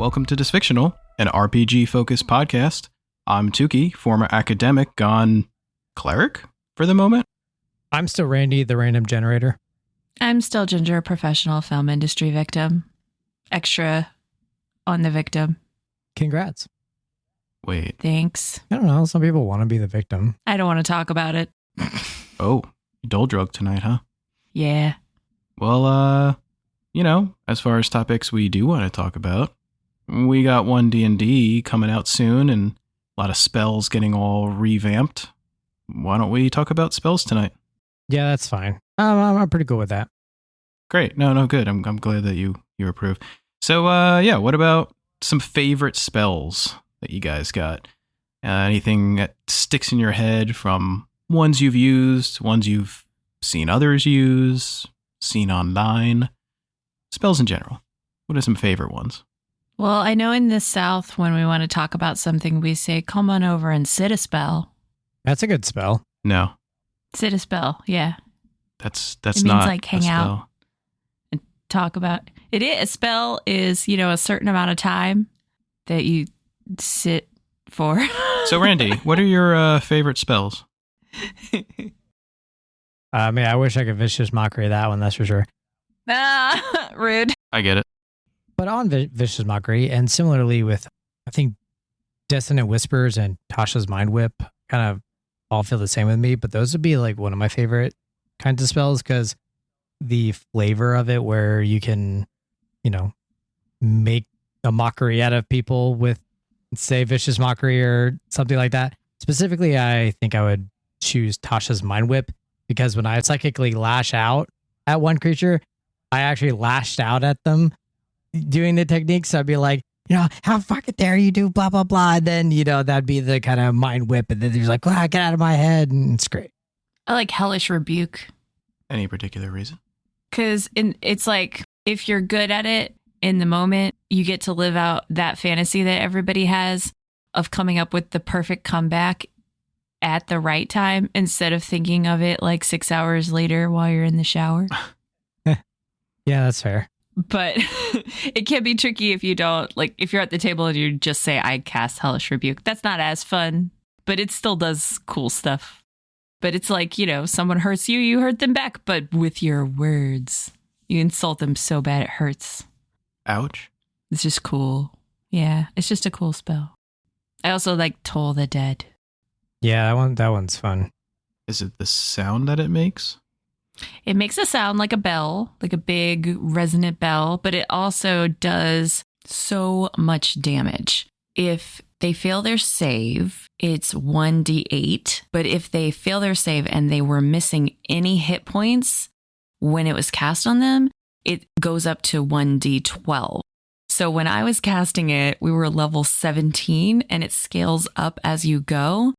welcome to Dysfictional, an RPG-focused podcast. I'm Tukey, former academic gone cleric for the moment. I'm still Randy, the random generator. I'm still Ginger, professional film industry victim. Extra on the victim. Congrats. Wait. Thanks. I don't know. Some people want to be the victim. I don't want to talk about it. Oh, dull drug tonight, huh? Yeah. Well, as far as topics we do want to talk about, we got one D&D coming out soon and a lot of spells getting all revamped. Why don't we talk about spells tonight? Yeah, that's fine. I'm pretty good with that. Great. No, good. I'm glad that you approve. So, what about some favorite spells that you guys got? Anything that sticks in your head from ones you've used, ones you've seen others use, seen online? Spells in general. What are some favorite ones? Well, I know in the South, when we want to talk about something, we say, come on over and sit a spell. That's a good spell. No. Sit a spell, yeah. That's it means not like hang out and talk about it. A spell is, a certain amount of time that you sit for. So, Randy, what are your favorite spells? I wish I could vicious mockery that one, that's for sure. Rude. I get it. But on vicious mockery, and similarly with, I think, Dissonant Whispers and Tasha's Mind Whip kind of all feel the same with me, but those would be like one of my favorite kinds of spells because the flavor of it where you can, make a mockery out of people with, say, vicious mockery or something like that. Specifically, I think I would choose Tasha's Mind Whip because when I psychically lash out at one creature, I actually lashed out at them doing the techniques. So I'd be like, how fucking dare you do blah, blah, blah. And then, that'd be the kind of mind whip. And then there's like, get out of my head. And it's great. I like Hellish Rebuke. Any particular reason? Because it's like, if you're good at it in the moment, you get to live out that fantasy that everybody has of coming up with the perfect comeback at the right time instead of thinking of it like 6 hours later while you're in the shower. Yeah, that's fair. But it can be tricky if you don't, like, if you're at the table and you just say, I cast Hellish Rebuke. That's not as fun, but it still does cool stuff. But it's like, someone hurts you, you hurt them back, but with your words. You insult them so bad it hurts. Ouch. It's just cool. Yeah, it's just a cool spell. I also like Toll the Dead. Yeah, that one's fun. Is it the sound that it makes? It makes a sound like a bell, like a big resonant bell, but it also does so much damage. If they fail their save, it's 1d8. But if they fail their save and they were missing any hit points when it was cast on them, it goes up to 1d12. So when I was casting it, we were level 17 and it scales up as you go.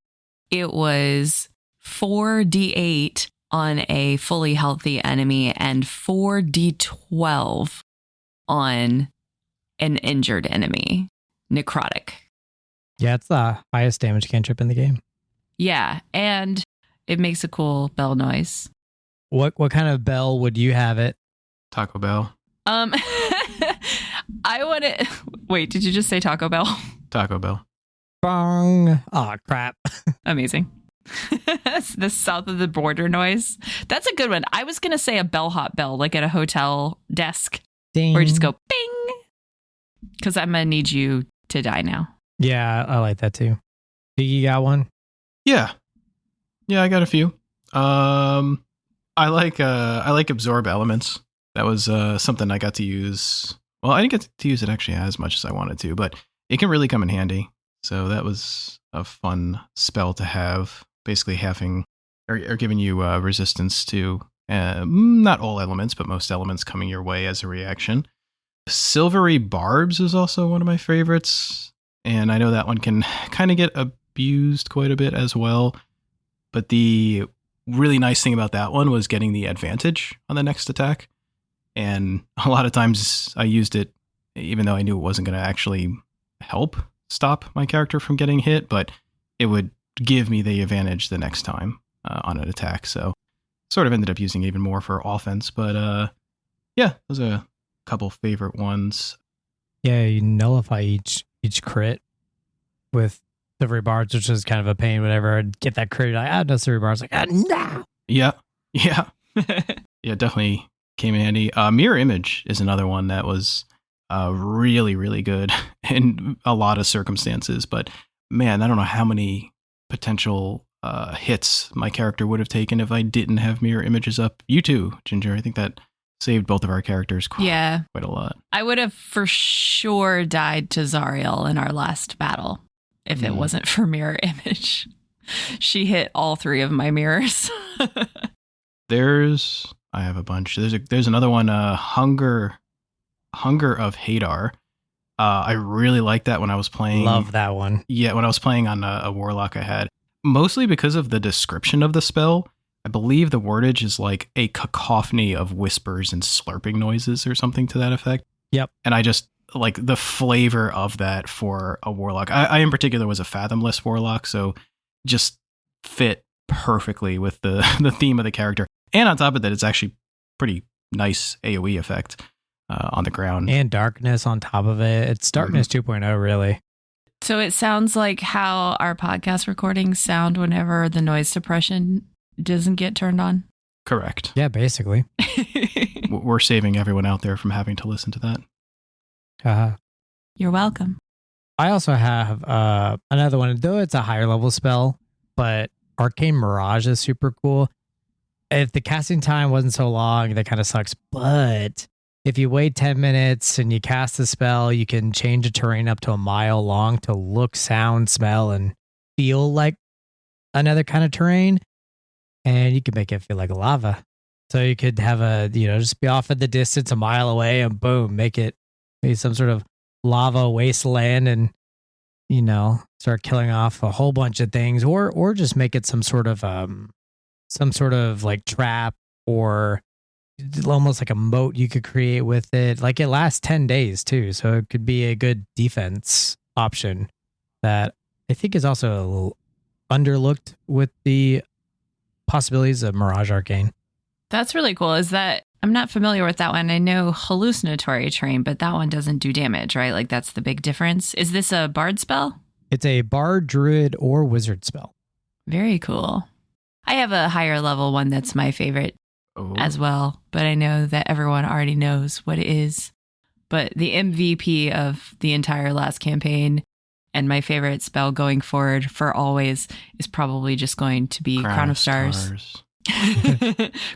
It was 4d8 on a fully healthy enemy and 4d12 on an injured enemy. Necrotic. Yeah, it's the highest damage cantrip in the game. Yeah, and it makes a cool bell noise. What kind of bell would you have it? Taco Bell. I want to... Wait, did you just say Taco Bell? Taco Bell. Bong. Oh, crap. Amazing. The south of the border noise. That's a good one. I was going to say a bellhop bell, like at a hotel desk. Ding. Or just go bing. Because I'm going to need you to die now. Yeah, I like that too. You got one? Yeah, I got a few. I like absorb elements. That was something I got to use. Well, I didn't get to use it actually as much as I wanted to, but it can really come in handy. So that was a fun spell to have. Basically having or giving you resistance to not all elements, but most elements coming your way as a reaction. Silvery Barbs is also one of my favorites. And I know that one can kind of get abused quite a bit as well. But the really nice thing about that one was getting the advantage on the next attack. And a lot of times I used it, even though I knew it wasn't going to actually help stop my character from getting hit, but it would give me the advantage the next time on an attack. So sort of ended up using it even more for offense. But yeah, those are a couple favorite ones. Yeah, you nullify each crit with silvery bars, which is kind of a pain. Whenever I get that crit, no silvery bars. Like, no. Yeah. Yeah. Yeah, definitely came in handy. Mirror Image is another one that was really, really good in a lot of circumstances. But man, I don't know how many potential hits my character would have taken if I didn't have mirror images up. You too, Ginger. I think that saved both of our characters quite a lot. I would have for sure died to Zariel in our last battle if it wasn't for mirror image. She hit all 3 of my mirrors. I have a bunch. There's another one, Hunger of Hadar. I really liked that when I was playing. Love that one. Yeah, when I was playing on a warlock I had. Mostly because of the description of the spell. I believe the wordage is like a cacophony of whispers and slurping noises or something to that effect. Yep. And I just like the flavor of that for a warlock. I in particular was a fathomless warlock, so just fit perfectly with the theme of the character. And on top of that, it's actually pretty nice AoE effect on the ground. And darkness on top of it. It's darkness 2.0, really. So it sounds like how our podcast recordings sound whenever the noise suppression doesn't get turned on. Correct. Yeah, basically. We're saving everyone out there from having to listen to that. You're welcome. I also have another one, though it's a higher level spell, but Arcane Mirage is super cool. If the casting time wasn't so long, that kind of sucks. But if you wait 10 minutes and you cast the spell, you can change the terrain up to a mile long to look, sound, smell, and feel like another kind of terrain. And you can make it feel like lava. So you could have just be off at the distance a mile away and boom, make it be some sort of lava wasteland and, start killing off a whole bunch of things or just make it some sort of like trap or almost like a moat you could create with it. Like it lasts 10 days too. So it could be a good defense option that I think is also a little underlooked with the possibilities of Mirage Arcane. That's really cool. I'm not familiar with that one. I know hallucinatory terrain, but that one doesn't do damage, right? Like that's the big difference. Is this a bard spell? It's a bard, druid, or wizard spell. Very cool. I have a higher level one that's my favorite as well, but I know that everyone already knows what it is. But the MVP of the entire last campaign and my favorite spell going forward for always is probably just going to be Crown of Stars.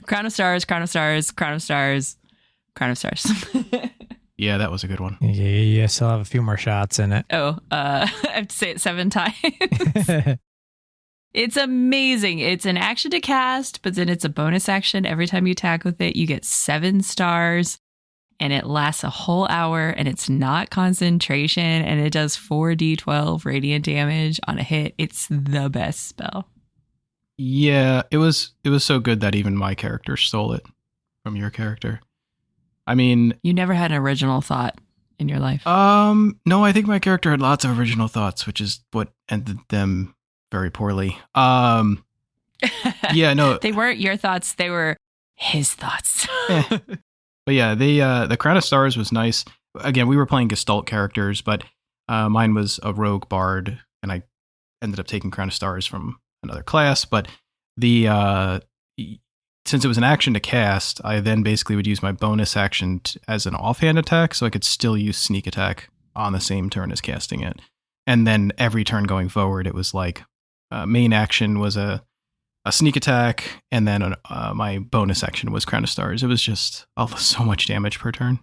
Crown of Stars, Crown of Stars, Crown of Stars, Crown of Stars. Yeah, that was a good one. Yeah, you still have a few more shots in it. I have to say it 7 times. It's amazing. It's an action to cast, but then it's a bonus action. Every time you attack with it, you get 7 stars, and it lasts a whole hour, and it's not concentration, and it does 4d12 radiant damage on a hit. It's the best spell. Yeah, it was so good that even my character stole it from your character. I mean, you never had an original thought in your life. No, I think my character had lots of original thoughts, which is what ended them very poorly. Yeah, no, they weren't your thoughts; they were his thoughts. But yeah, the Crown of Stars was nice. Again, we were playing Gestalt characters, but mine was a rogue bard, and I ended up taking Crown of Stars from another class. But since it was an action to cast, I then basically would use my bonus action as an offhand attack, so I could still use sneak attack on the same turn as casting it. And then every turn going forward, it was like main action was a sneak attack, and then my bonus action was Crown of Stars. It was just so much damage per turn.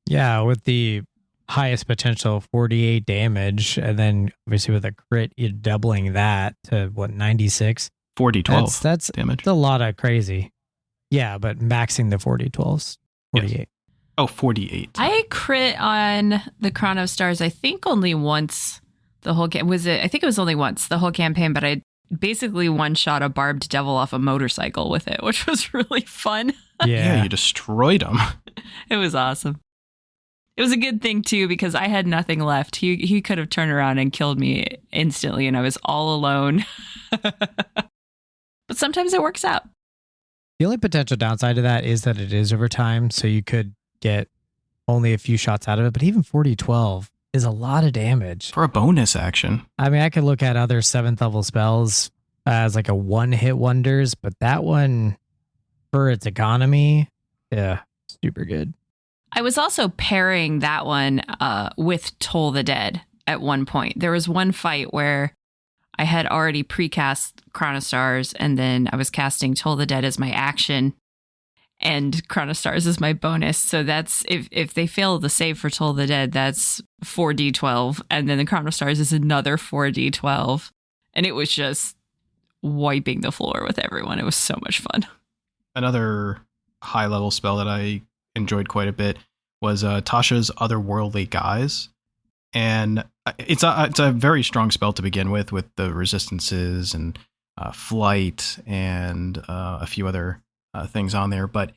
Yeah, with the highest potential 48 damage, and then obviously with a crit, you're doubling that to 96? 4d12 that's damage. That's a lot of crazy. Yeah, but maxing the 4d12s. 48. Yes. Oh, 48. I crit on the Crown of Stars, I think only once the whole game. I think it was only once the whole campaign, but I basically one-shot a barbed devil off a motorcycle with it, which was really fun. Yeah, you destroyed him. It was awesome. It was a good thing, too, because I had nothing left. He could have turned around and killed me instantly, and I was all alone. But sometimes it works out. The only potential downside to that is that it is over time, so you could get only a few shots out of it, but even 4d12 is a lot of damage. For a bonus action. I mean, I could look at other 7th level spells as like a one-hit wonders, but that one, for its economy, yeah, super good. I was also pairing that one with Toll the Dead at one point. There was one fight where I had already precast Chronostars, and then I was casting Toll the Dead as my action, and Chronostars is my bonus. So that's if they fail the save for Toll the Dead, that's 4d12, and then the Chronostars is another 4d12, and it was just wiping the floor with everyone. It was so much fun. Another high level spell that I enjoyed quite a bit was Tasha's Otherworldly Guise. And it's a very strong spell to begin with the resistances and flight and a few other things on there. But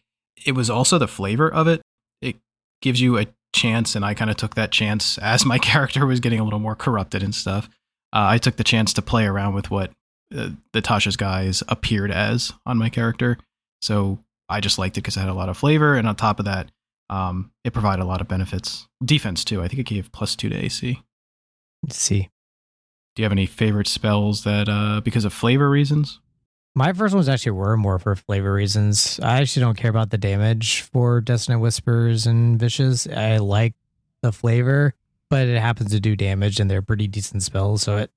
it was also the flavor of it. It gives you a chance, and I kind of took that chance as my character was getting a little more corrupted and stuff. I took the chance to play around with what the Tasha's Guise appeared as on my character. So I just liked it because it had a lot of flavor, and on top of that, it provided a lot of benefits. Defense too. I think it gave +2 to AC. Let's see. Do you have any favorite spells that because of flavor reasons? My first ones actually were more for flavor reasons. I actually don't care about the damage for Dissonant Whispers and Vicious. I like the flavor, but it happens to do damage, and they're pretty decent spells, so it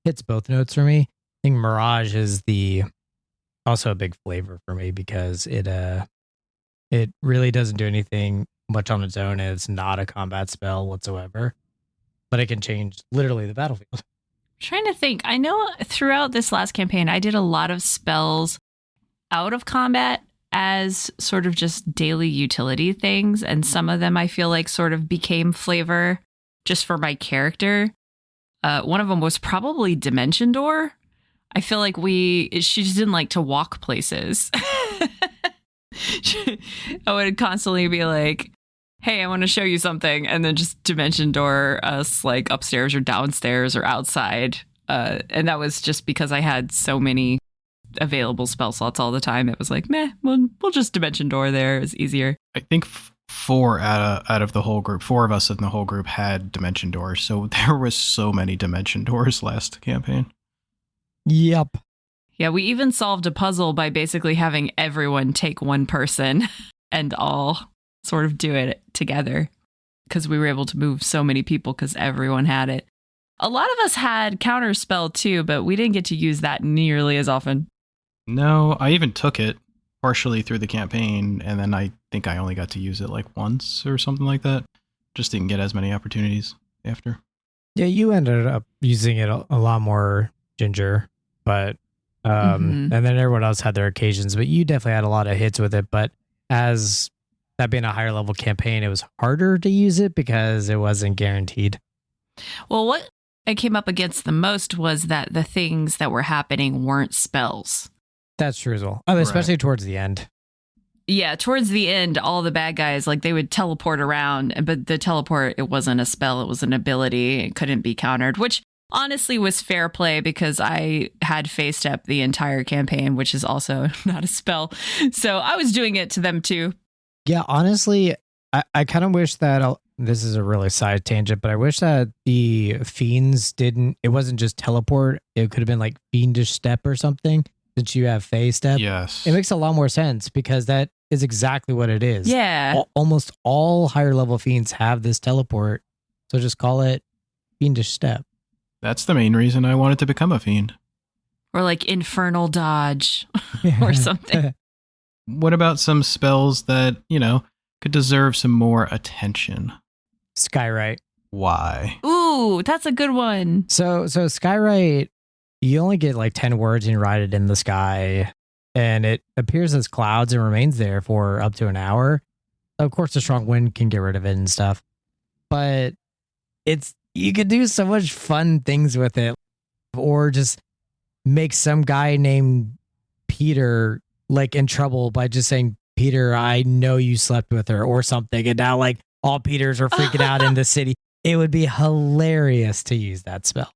hits both notes for me. I think Mirage is also a big flavor for me because it really doesn't do anything much on its own, and it's not a combat spell whatsoever, but it can change literally the battlefield. Trying to think. I know throughout this last campaign, I did a lot of spells out of combat as sort of just daily utility things. And some of them I feel like sort of became flavor just for my character. One of them was probably Dimension Door. I feel like she just didn't like to walk places. I would constantly be like, hey, I want to show you something, and then just Dimension Door us like upstairs or downstairs or outside. And that was just because I had so many available spell slots all the time. It was like, meh, we'll just Dimension Door there. It's easier. I think four out of the whole group, 4 of us in the whole group had Dimension Doors. So there was so many Dimension Doors last campaign. Yep. Yeah, we even solved a puzzle by basically having everyone take one person and all sort of do it together, because we were able to move so many people because everyone had it. A lot of us had Counterspell too, but we didn't get to use that nearly as often. No, I even took it partially through the campaign, and then I think I only got to use it like once or something like that. Just didn't get as many opportunities after. Yeah, you ended up using it a lot more, Ginger, but and then everyone else had their occasions, but you definitely had a lot of hits with it. But as that being a higher level campaign, it was harder to use it because it wasn't guaranteed. Well, what I came up against the most was that the things that were happening weren't spells. That's true as well. I mean, especially towards the end. Yeah, towards the end, all the bad guys, like they would teleport around, but the teleport, it wasn't a spell, it was an ability. It couldn't be countered, which honestly was fair play because I had Phase Step the entire campaign, which is also not a spell. So I was doing it to them too. Yeah, honestly, I kind of wish that, this is a really side tangent, but I wish that the fiends it wasn't just teleport. It could have been like Fiendish Step or something, since you have Phase Step. Yes. It makes a lot more sense because that is exactly what it is. Yeah. Almost all higher level fiends have this teleport. So just call it Fiendish Step. That's the main reason I wanted to become a fiend. Or like Infernal Dodge or something. What about some spells that, could deserve some more attention? Skywrite. Why? Ooh, that's a good one. So Skywrite, you only get like 10 words and you write it in the sky, and it appears as clouds and remains there for up to an hour. Of course, a strong wind can get rid of it and stuff, but you could do so much fun things with it, or just make some guy named Peter like in trouble by just saying, Peter, I know you slept with her or something. And now like all Peters are freaking out in the city. It would be hilarious to use that spell.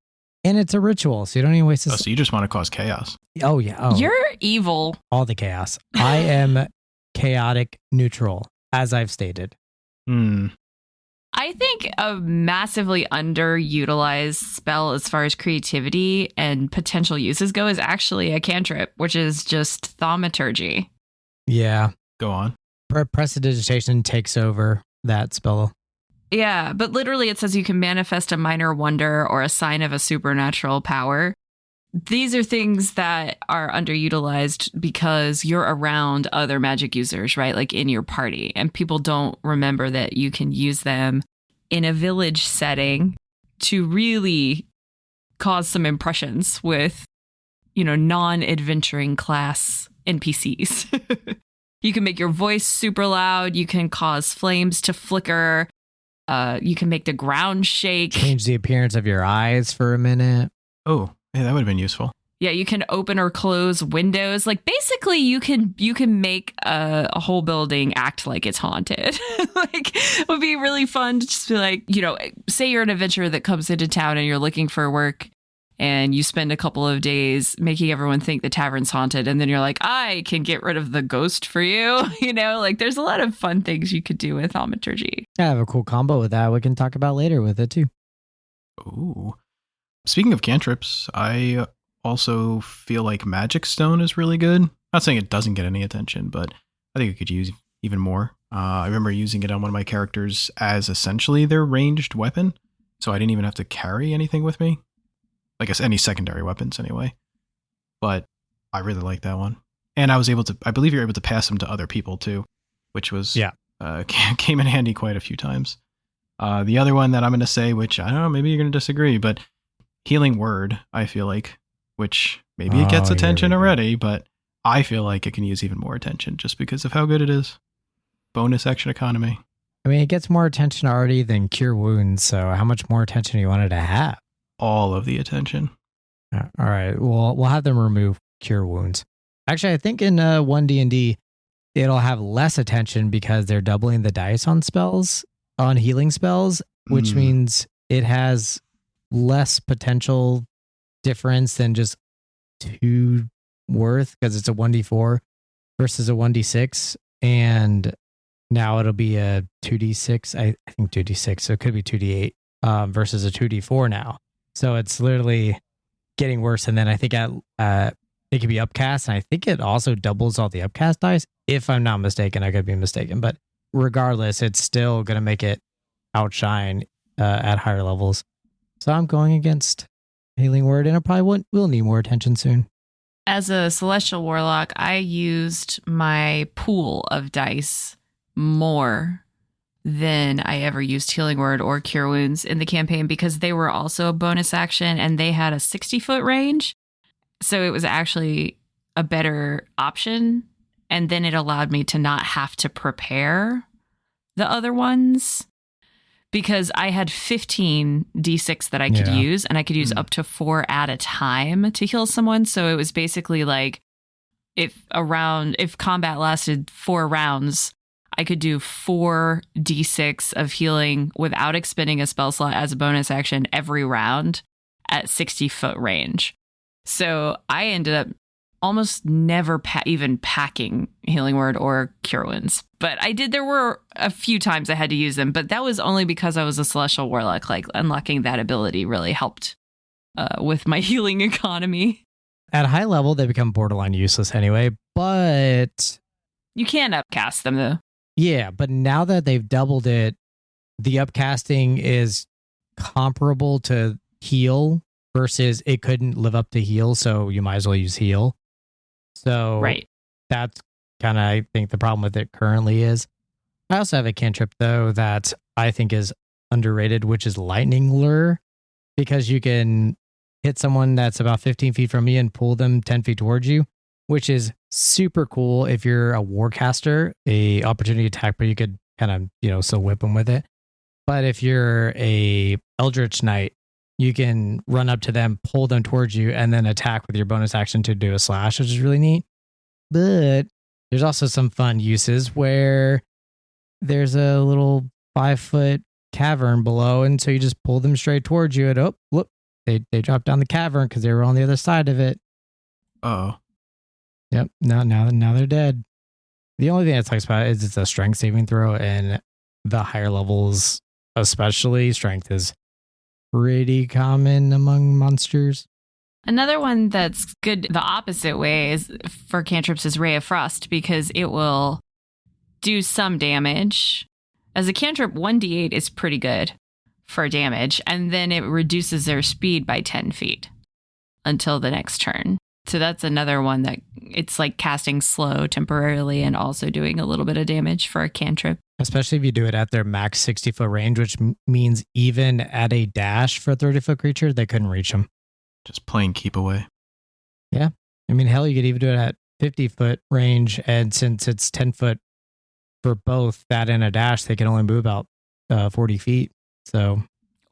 And it's a ritual, so you don't even waste a so you just want to cause chaos. Oh, yeah. Oh. You're evil. All the chaos. I am chaotic neutral, as I've stated. Hmm. I think a massively underutilized spell as far as creativity and potential uses go is actually a cantrip, which is just thaumaturgy. Yeah. Go on. Prestidigitation takes over that spell. Yeah, but literally it says you can manifest a minor wonder or a sign of a supernatural power. These are things that are underutilized because you're around other magic users, right? Like in your party, and people don't remember that you can use them in a village setting to really cause some impressions with, non-adventuring class NPCs. You can make your voice super loud. You can cause flames to flicker. You can make the ground shake. Change the appearance of your eyes for a minute. Oh, hey, that would have been useful. Yeah, you can open or close windows. Like basically, you can make a whole building act like it's haunted. Like, it would be really fun to just be like, say you're an adventurer that comes into town and you're looking for work, and you spend a couple of days making everyone think the tavern's haunted, and then you're like, I can get rid of the ghost for you. Like there's a lot of fun things you could do with thaumaturgy. I have a cool combo with that we can talk about later with it too. Ooh. Speaking of cantrips, I also feel like Magic Stone is really good. Not saying it doesn't get any attention, but I think it could use even more. I remember using it on one of my characters as essentially their ranged weapon, so I didn't even have to carry anything with me. I guess any secondary weapons anyway. But I really like that one. And I believe you're able to pass them to other people too, which was, came in handy quite a few times. The other one that I'm going to say, which I don't know, maybe you're going to disagree, but Healing Word, I feel like, which maybe it gets attention already, but I feel like it can use even more attention just because of how good it is. Bonus action economy. I mean, it gets more attention already than Cure Wounds, so how much more attention do you want it to have? All of the attention. All right, we'll have them remove Cure Wounds. Actually, I think in 1D&D, it'll have less attention because they're doubling the dice on spells, on healing spells, which means it has less potential difference than just 2 worth because it's a 1d4 versus a 1d6, and now it'll be a 2d6. I think 2d6, so it could be 2d8 versus a 2d4 now. So it's literally getting worse. And then I think it could be upcast, and I think it also doubles all the upcast dice. If I'm not mistaken, I could be mistaken, but regardless, it's still going to make it outshine at higher levels. So I'm going against Healing Word, and it probably will need more attention soon. As a Celestial Warlock, I used my pool of dice more than I ever used Healing Word or Cure Wounds in the campaign because they were also a bonus action and they had a 60-foot range. So it was actually a better option. And then it allowed me to not have to prepare the other ones because I had 15 D6 that I could use, and I could use up to 4 at a time to heal someone. So it was basically like if combat lasted 4 rounds, I could do 4 D6 of healing without expending a spell slot as a bonus action every round at 60-foot range. So I ended up almost never even packing Healing Word or Cure Wounds. But I did. There were a few times I had to use them, but that was only because I was a Celestial Warlock. Like unlocking that ability really helped with my healing economy. At a high level, they become borderline useless anyway, but you can upcast them though. Yeah, but now that they've doubled it, the upcasting is comparable to heal versus it couldn't live up to heal, so you might as well use heal. So right. That's kind of, I think, the problem with it currently is. I also have a cantrip, though, that I think is underrated, which is Lightning Lure, because you can hit someone that's about 15 feet from you and pull them 10 feet towards you, which is super cool if you're a warcaster, a opportunity attack, but you could kind of, still whip them with it. But if you're a Eldritch Knight, you can run up to them, pull them towards you, and then attack with your bonus action to do a slash, which is really neat. But there's also some fun uses where there's a little 5-foot cavern below, and so you just pull them straight towards you, and oh, look, they dropped down the cavern because they were on the other side of it. Oh. Yep. Now they're dead. The only thing that sucks about it is it's a strength saving throw, and the higher levels, especially strength is pretty common among monsters. Another one that's good the opposite way is for cantrips is Ray of Frost, because it will do some damage. As a cantrip, 1d8 is pretty good for damage, and then it reduces their speed by 10 feet until the next turn. So that's another one that it's like casting slow temporarily and also doing a little bit of damage for a cantrip. Especially if you do it at their max 60-foot range, which means even at a dash for a 30-foot creature, they couldn't reach them. Just plain keep away. Yeah. I mean, hell, you could even do it at 50-foot range. And since it's 10 foot for both that and a dash, they can only move about 40 feet. So,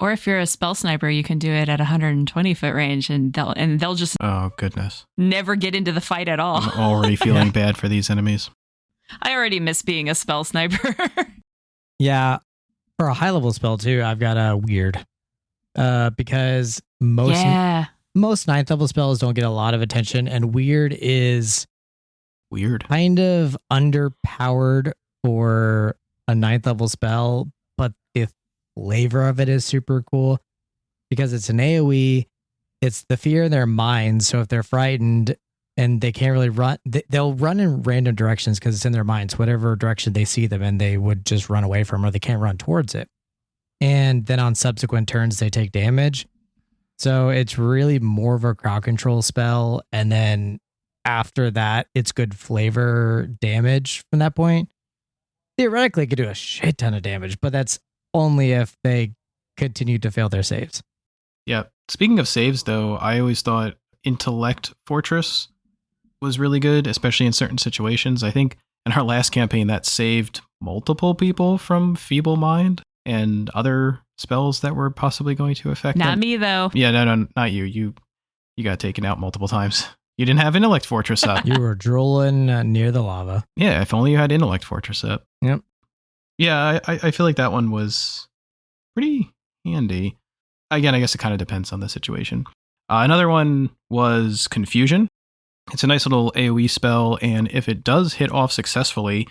or if you're a spell sniper, you can do it at 120-foot range, and they'll just Oh, goodness. never get into the fight at all. I'm already feeling bad for these enemies. I already miss being a spell sniper. yeah. For a high level spell, too, I've got a weird. Because most 9th level spells don't get a lot of attention, and weird is Weird. kind of underpowered for a 9th level spell, but the flavor of it is super cool because it's an AoE. It's the fear in their minds. So if they're frightened and they can't really run, they'll run in random directions because it's in their minds, whatever direction they see them in, they would just run away from, or they can't run towards it. And then on subsequent turns, they take damage. So it's really more of a crowd control spell. And then after that, it's good flavor damage from that point. Theoretically, it could do a shit ton of damage, but that's only if they continue to fail their saves. Yeah. Speaking of saves, though, I always thought Intellect Fortress was really good, especially in certain situations. I think in our last campaign, that saved multiple people from Feeble Mind and other spells that were possibly going to affect Not them. me, though. Yeah, no, not you. You got taken out multiple times. You didn't have Intellect Fortress up. You were drooling near the lava. Yeah, if only you had Intellect Fortress up. Yep. Yeah, I feel like that one was pretty handy. Again, I guess it kind of depends on the situation. Another one was Confusion. It's a nice little AoE spell, and if it does hit off successfully,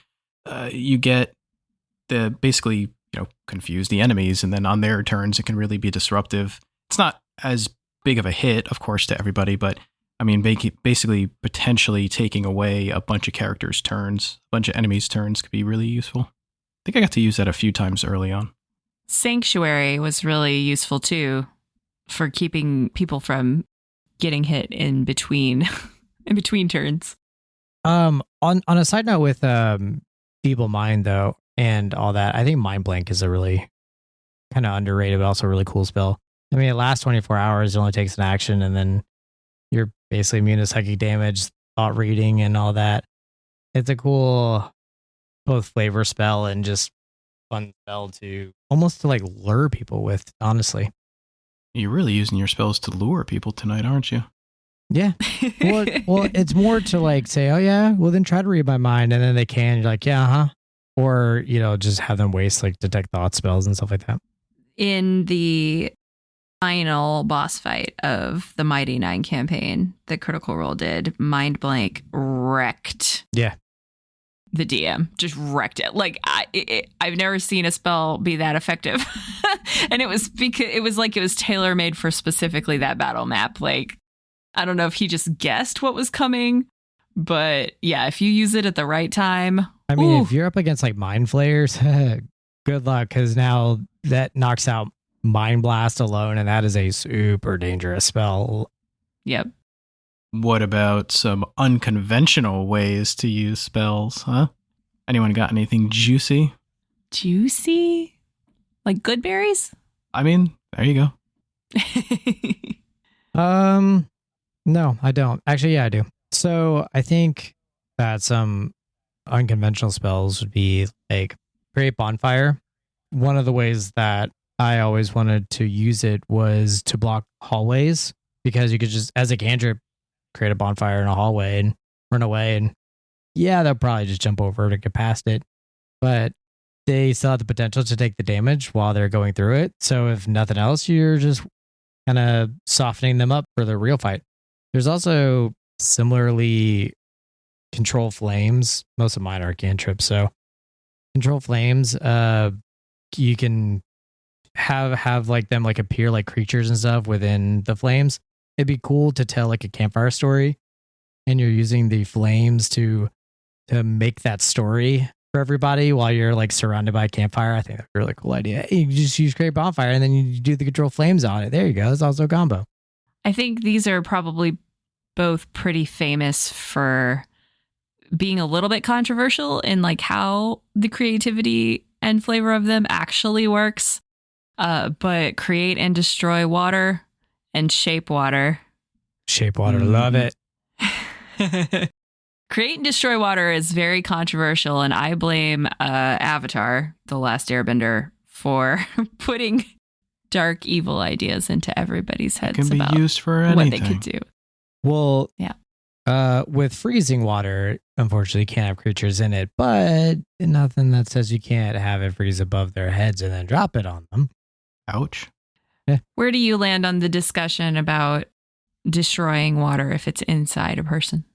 you get the basically confuse the enemies, and then on their turns, it can really be disruptive. It's not as big of a hit, of course, to everybody, but I mean, basically potentially taking away a bunch of characters' turns, a bunch of enemies' turns could be really useful. I think I got to use that a few times early on. Sanctuary was really useful too for keeping people from getting hit in between turns. On a side note with Feeble Mind though, and all that, I think Mind Blank is a really kind of underrated, but also a really cool spell. I mean, it lasts 24 hours, it only takes an action, and then you're basically immune to psychic damage, thought reading, and all that. It's a cool both flavor spell and just fun spell to almost to like lure people with, honestly. You're really using your spells to lure people tonight, aren't you? Yeah. Well, it's more to like say, oh yeah, well then try to read my mind, and then they can. You're like, yeah, huh? Or just have them waste like detect thought spells and stuff like that. In the final boss fight of the Mighty Nine campaign that Critical Role did, Mind Blank wrecked. Yeah. The DM just wrecked it. Like I've never seen a spell be that effective, and it was because it was tailor made for specifically that battle map. Like I don't know if he just guessed what was coming, but yeah, if you use it at the right time. I mean, if you're up against like Mind Flayers, good luck, because now that knocks out Mind Blast alone, and that is a super dangerous spell. Yep. What about some unconventional ways to use spells, huh? Anyone got anything juicy? Juicy? Like good berries? I mean, there you go. No, I don't. Actually, yeah, I do. So I think that some unconventional spells would be like create bonfire. One of the ways that I always wanted to use it was to block hallways, because you could just, as a cantrip, create a bonfire in a hallway and run away, and yeah, they'll probably just jump over to get past it, but they still have the potential to take the damage while they're going through it. So if nothing else, you're just kind of softening them up for the real fight. There's also similarly Control Flames. Most of mine are cantrips, so Control Flames you can have like them like appear like creatures and stuff within the flames. It'd be cool to tell like a campfire story, and you're using the flames to make that story for everybody while you're like surrounded by a campfire. I think that's a really cool idea. You just use Create Bonfire and then you do the control flames on it. There you go. It's also a combo. I think these are probably both pretty famous for being a little bit controversial in like how the creativity and flavor of them actually works. But Create and Destroy Water and Shape Water. Shape Water, love it. Create and Destroy Water is very controversial, and I blame Avatar, The Last Airbender, for putting dark, evil ideas into everybody's heads It can about be used for anything. what they could do. Well, yeah. With freezing water, unfortunately, you can't have creatures in it, but nothing that says you can't have it freeze above their heads and then drop it on them. Ouch. Where do you land on the discussion about destroying water if it's inside a person?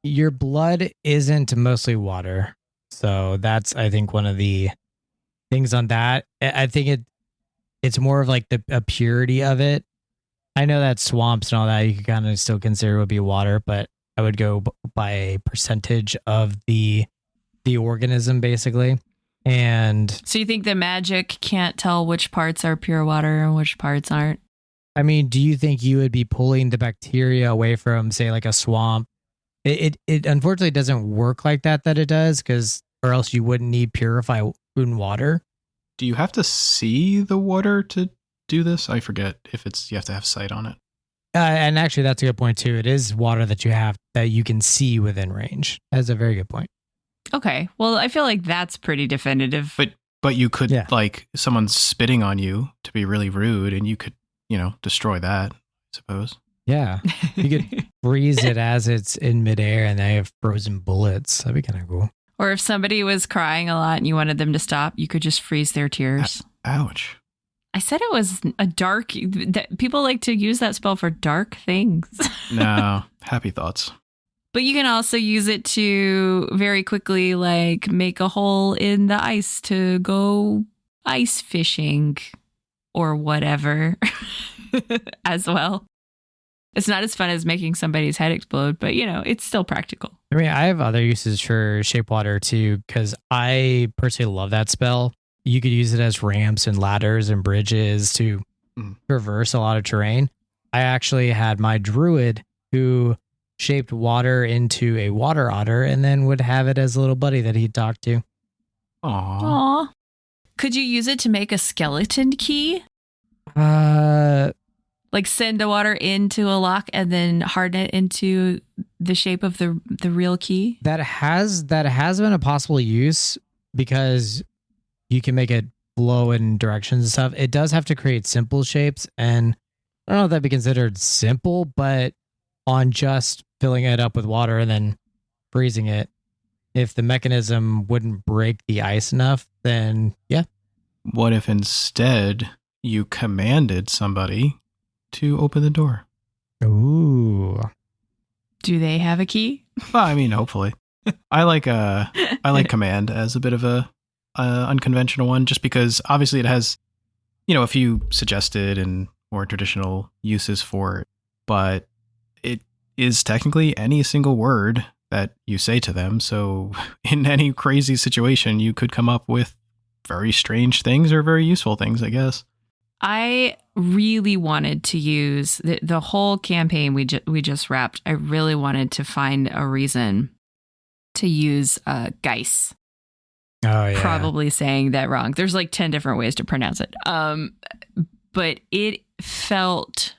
Your blood isn't mostly water. So that's, I think, one of the things on that. I think it's more of like a purity of it. I know that swamps and all that you could kind of still consider would be water, but I would go by a percentage of the organism basically. And so you think the magic can't tell which parts are pure water and which parts aren't? I mean, do you think you would be pulling the bacteria away from, say, like a swamp? It unfortunately doesn't work like that it does, because or else you wouldn't need purified water. Do you have to see the water to do this? I forget if you have to have sight on it. And actually, that's a good point too. It is water that you can see within range. That's a very good point. Okay. Well, I feel like that's pretty definitive. But you could like someone's spitting on you to be really rude, and you could, destroy that, I suppose. Yeah. You could freeze it as it's in midair and they have frozen bullets. That'd be kind of cool. Or if somebody was crying a lot and you wanted them to stop, you could just freeze their tears. Ouch. I said it was a dark... People like to use that spell for dark things. No, happy thoughts. But you can also use it to very quickly like make a hole in the ice to go ice fishing or whatever as well. It's not as fun as making somebody's head explode, but it's still practical. I mean, I have other uses for Shape Water too, because I personally love that spell. You could use it as ramps and ladders and bridges to traverse a lot of terrain. I actually had my druid who shaped water into a water otter and then would have it as a little buddy that he'd talk to. Aww. Could you use it to make a skeleton key? Like send the water into a lock and then harden it into the shape of the real key? That has been a possible use because you can make it flow in directions and stuff. It does have to create simple shapes, and I don't know if that'd be considered simple, but on just filling it up with water and then freezing it, if the mechanism wouldn't break the ice enough, then yeah. What if instead you commanded somebody to open the door? Ooh. Do they have a key? Well, I mean, hopefully. I like command as a bit of a unconventional one, just because obviously it has, a few suggested and more traditional uses for it, but it is technically any single word that you say to them. So in any crazy situation, you could come up with very strange things or very useful things, I guess. I really wanted to use the whole campaign we just wrapped. I really wanted to find a reason to use Geis. Oh, yeah. Probably saying that wrong. There's like 10 different ways to pronounce it. But it felt,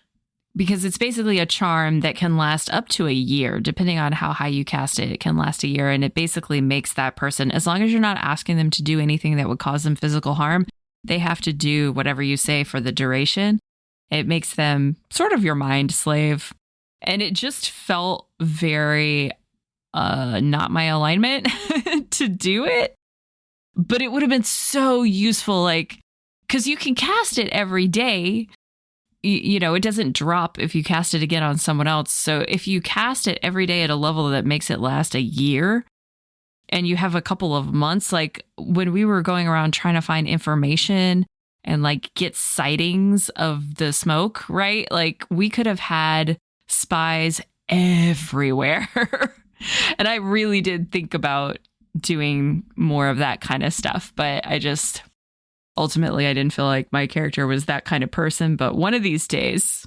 because it's basically a charm that can last up to a year, depending on how high you cast it. It can last a year, and it basically makes that person, as long as you're not asking them to do anything that would cause them physical harm, they have to do whatever you say for the duration. It makes them sort of your mind slave. And it just felt very not my alignment to do it. But it would have been so useful, like, because you can cast it every day. It doesn't drop if you cast it again on someone else. So if you cast it every day at a level that makes it last a year, and you have a couple of months, like when we were going around trying to find information and like get sightings of the smoke, right? Like we could have had spies everywhere. And I really did think about doing more of that kind of stuff, but ultimately I didn't feel like my character was that kind of person. But one of these days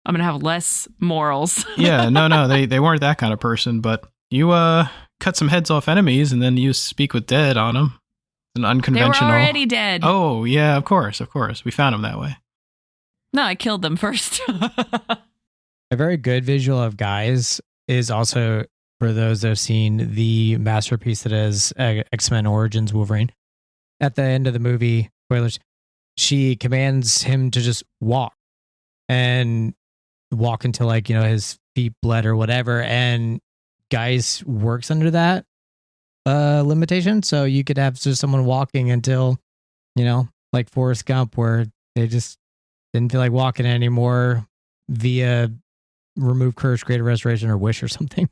I'm gonna have less morals. Yeah, no, they weren't that kind of person, but you cut some heads off enemies and then you speak with dead on them. An unconventional. They were already dead. Oh yeah, of course. We found them that way. No, I killed them first. A very good visual of Guys is also, for those that have seen the masterpiece that is X-Men Origins Wolverine. At the end of the movie, spoilers, she commands him to just walk and walk until like, his feet bled or whatever. And Guys works under that limitation. So you could have just someone walking until, like Forrest Gump, where they just didn't feel like walking anymore via remove curse, create a restoration, or wish or something.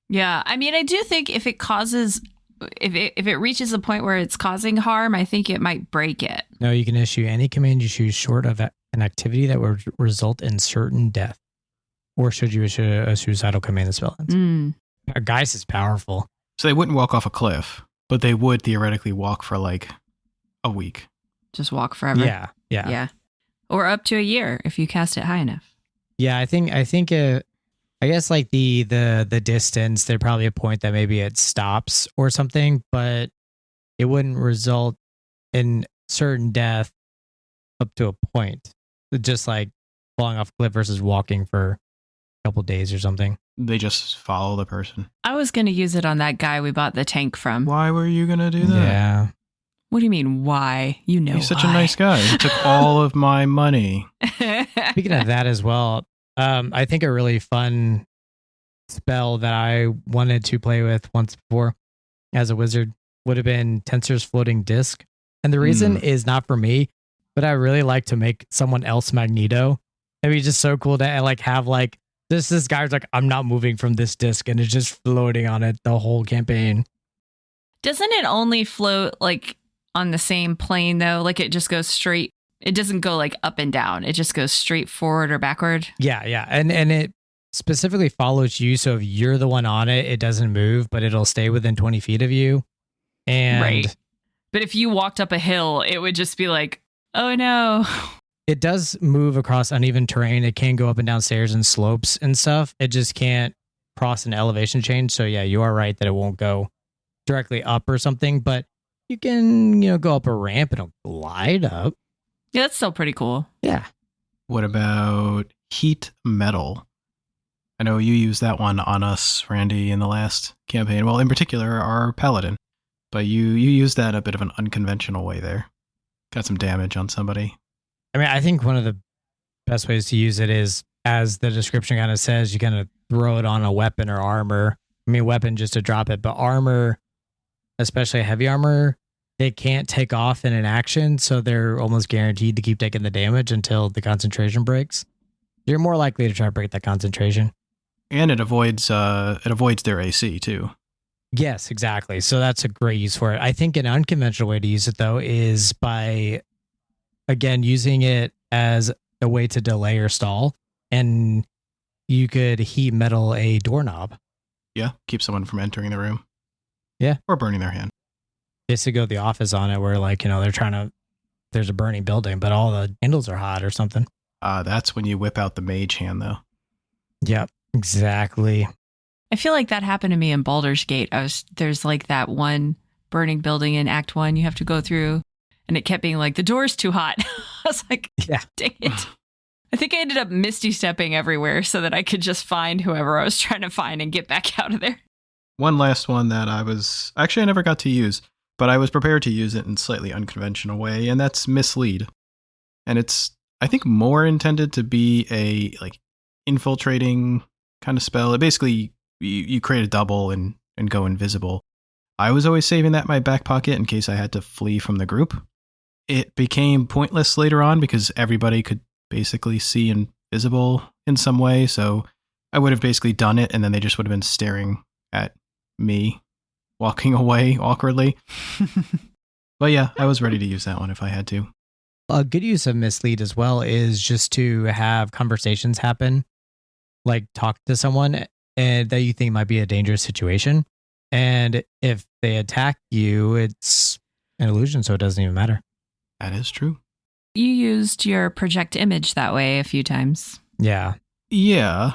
Yeah, I mean, I do think if it reaches a point where it's causing harm, I think it might break it. No, you can issue any command you choose short of an activity that would result in certain death. Or should you issue a suicidal command that spell ends? Guys is powerful. So they wouldn't walk off a cliff, but they would theoretically walk for like a week. Just walk forever. Yeah. Or up to a year if you cast it high enough. Yeah, I think I guess like the distance, there'd probably a point that maybe it stops or something, but it wouldn't result in certain death up to a point. Just like falling off a cliff versus walking for a couple days or something. They just follow the person. I was going to use it on that guy we bought the tank from. Why were you going to do that? Yeah. What do you mean, why? He's such a nice guy. He took all of my money. Speaking of that as well, I think a really fun spell that I wanted to play with once before as a wizard would have been Tensor's Floating Disc. And the reason is not for me, but I really like to make someone else Magneto. It'd be just so cool to like have like this guy's like, I'm not moving from this disc, and it's just floating on it the whole campaign. Doesn't it only float like on the same plane though? Like it just goes straight. It doesn't go like up and down. It just goes straight forward or backward. Yeah. And it specifically follows you. So if you're the one on it, it doesn't move, but it'll stay within 20 feet of you. And right. But if you walked up a hill, it would just be like, oh no. It does move across uneven terrain. It can go up and down stairs and slopes and stuff. It just can't cross an elevation change. So yeah, you are right that it won't go directly up or something, but you can, go up a ramp and it'll glide up. Yeah, that's still pretty cool. Yeah. What about heat metal? I know you used that one on us, Randy, in the last campaign. Well, in particular, our paladin. But you used that a bit of an unconventional way there. Got some damage on somebody. I mean, I think one of the best ways to use it is, as the description kind of says, you kind of throw it on a weapon or armor. I mean, weapon just to drop it, but armor, especially heavy armor, they can't take off in an action, so they're almost guaranteed to keep taking the damage until the concentration breaks. You're more likely to try to break that concentration. And it avoids their AC too. Yes, exactly. So that's a great use for it. I think an unconventional way to use it, though, is by, again, using it as a way to delay or stall. And you could heat metal a doorknob. Yeah, keep someone from entering the room. Yeah. Or burning their hand. Just to go the office on it where, like, they're trying to, there's a burning building, but all the handles are hot or something. That's when you whip out the mage hand, though. Yep, exactly. I feel like that happened to me in Baldur's Gate. There's like that one burning building in Act 1 you have to go through, and it kept being like, the door's too hot. I was like, yeah, dang it. I think I ended up misty stepping everywhere so that I could just find whoever I was trying to find and get back out of there. One last one that I never got to use, but I was prepared to use it in a slightly unconventional way, and that's mislead. And it's, I think, more intended to be a like infiltrating kind of spell. It basically, you create a double and go invisible. I was always saving that in my back pocket in case I had to flee from the group. It became pointless later on because everybody could basically see invisible in some way. So I would have basically done it, and then they just would have been staring at me walking away awkwardly. But yeah, I was ready to use that one if I had to. A good use of mislead as well is just to have conversations happen, like talk to someone and that you think might be a dangerous situation. And if they attack you, it's an illusion, so it doesn't even matter. That is true. You used your project image that way a few times. Yeah. Yeah.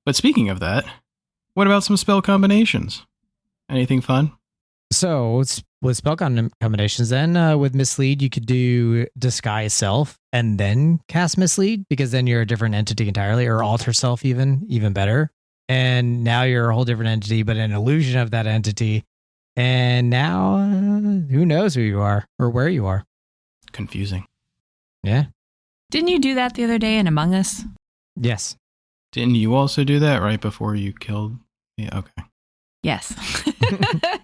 But speaking of that, what about some spell combinations? Anything fun? So with spell combinations, then with mislead, you could do disguise self and then cast mislead, because then you're a different entity entirely, or alter self even better. And now you're a whole different entity, but an illusion of that entity. And now who knows who you are or where you are. Confusing. Yeah. Didn't you do that the other day in Among Us? Yes. Didn't you also do that right before you killed? Yeah, okay. Yes.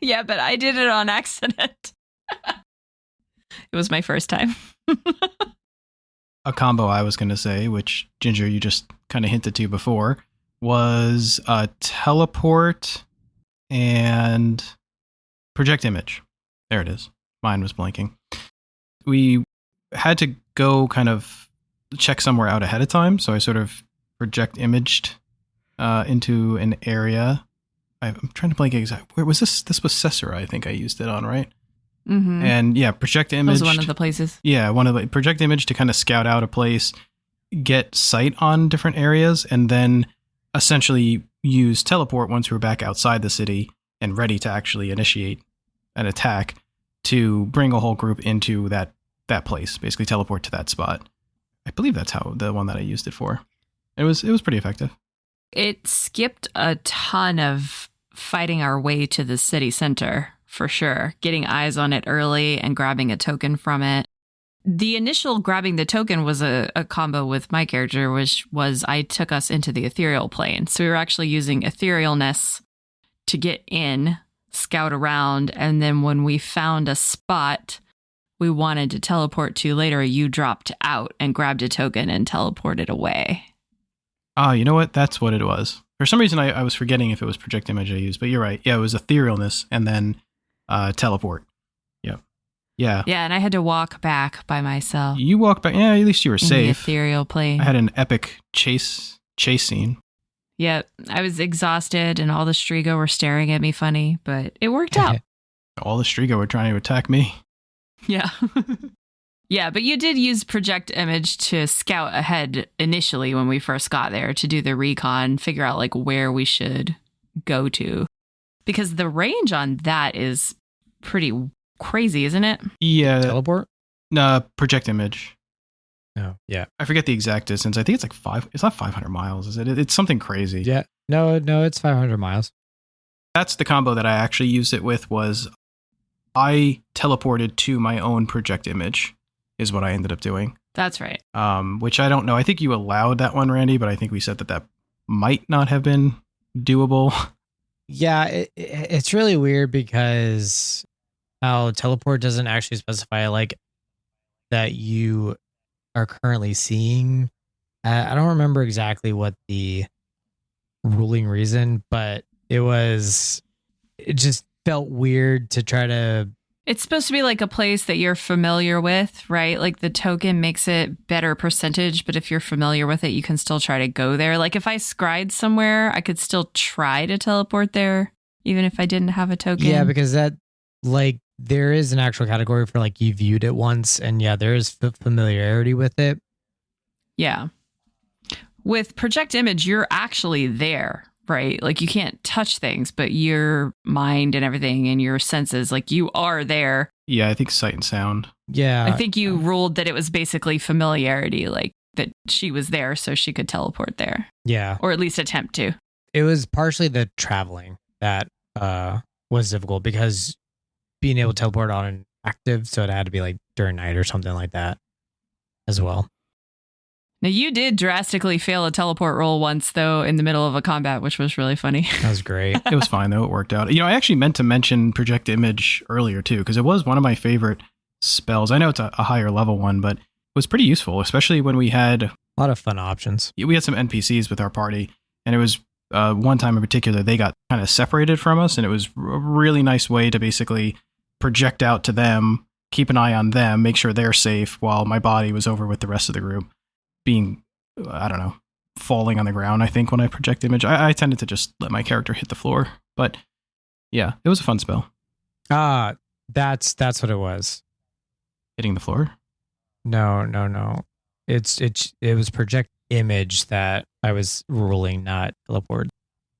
Yeah, but I did it on accident. It was my first time. A combo I was going to say, which Ginger, you just kind of hinted to before, was teleport and project image. There it is. Mine was blanking. We had to go kind of check somewhere out ahead of time, so I sort of project imaged into an area. I'm trying to blank exactly. Where was this? This was Cesara, I think I used it on, right? Mm-hmm. And yeah, project image. That was one of the places. Yeah, one of the project image to kind of scout out a place, get sight on different areas, and then essentially use teleport once we're back outside the city and ready to actually initiate an attack to bring a whole group into that place. Basically, teleport to that spot. I believe that's how the one that I used it for. It was pretty effective. It skipped a ton of fighting our way to the city center, for sure. Getting eyes on it early and grabbing a token from it. The initial grabbing the token was a combo with my character, which was I took us into the ethereal plane. So we were actually using etherealness to get in, scout around, and then when we found a spot we wanted to teleport to later, you dropped out and grabbed a token and teleported away. Ah, you know what? That's what it was. For some reason, I was forgetting if it was project image I used, but you're right. Yeah, it was etherealness and then teleport. Yep. Yeah. Yeah, and I had to walk back by myself. You walked back. Yeah, at least you were in safe. The ethereal plane. I had an epic chase scene. Yeah, I was exhausted and all the Strigo were staring at me funny, but it worked out. All the Strigo were trying to attack me. Yeah. Yeah, but you did use project image to scout ahead initially when we first got there to do the recon, figure out like where we should go to. Because the range on that is pretty crazy, isn't it? Yeah. Teleport? No, project image. Oh, yeah. I forget the exact distance. I think it's like it's not 500 miles, is it? It's something crazy. Yeah. No, it's 500 miles. That's the combo that I actually used it with was I teleported to my own project image is what I ended up doing. That's right. Which I don't know. I think you allowed that one, Randy, but I think we said that might not have been doable. Yeah, it's really weird because how teleport doesn't actually specify like that you are currently seeing. I don't remember exactly what the ruling reason, but it just felt weird to try to. It's supposed to be like a place that you're familiar with, right? Like the token makes it better percentage, but if you're familiar with it, you can still try to go there. Like if I scried somewhere, I could still try to teleport there, even if I didn't have a token. Yeah, because that like there is an actual category for like you viewed it once, and yeah, there is familiarity with it. Yeah. With project image, you're actually there, right? Like you can't touch things, but your mind and everything and your senses, like you are there. Yeah, I think sight and sound. Yeah. I think you ruled that it was basically familiarity, like that she was there so she could teleport there. Yeah. Or at least attempt to. It was partially the traveling that was difficult because being able to teleport on an active, so it had to be like during night or something like that as well. Now, you did drastically fail a teleport roll once, though, in the middle of a combat, which was really funny. That was great. It was fine, though. It worked out. I actually meant to mention Project Image earlier, too, because it was one of my favorite spells. I know it's a higher level one, but it was pretty useful, especially when we had a lot of fun options. We had some NPCs with our party, and it was one time in particular, they got kind of separated from us, and it was a really nice way to basically project out to them, keep an eye on them, make sure they're safe, while my body was over with the rest of the group, being, I don't know, falling on the ground. I think when I project image, I tended to just let my character hit the floor. But yeah, it was a fun spell. That's what it was. Hitting the floor? No. It was project image that I was ruling, not teleport.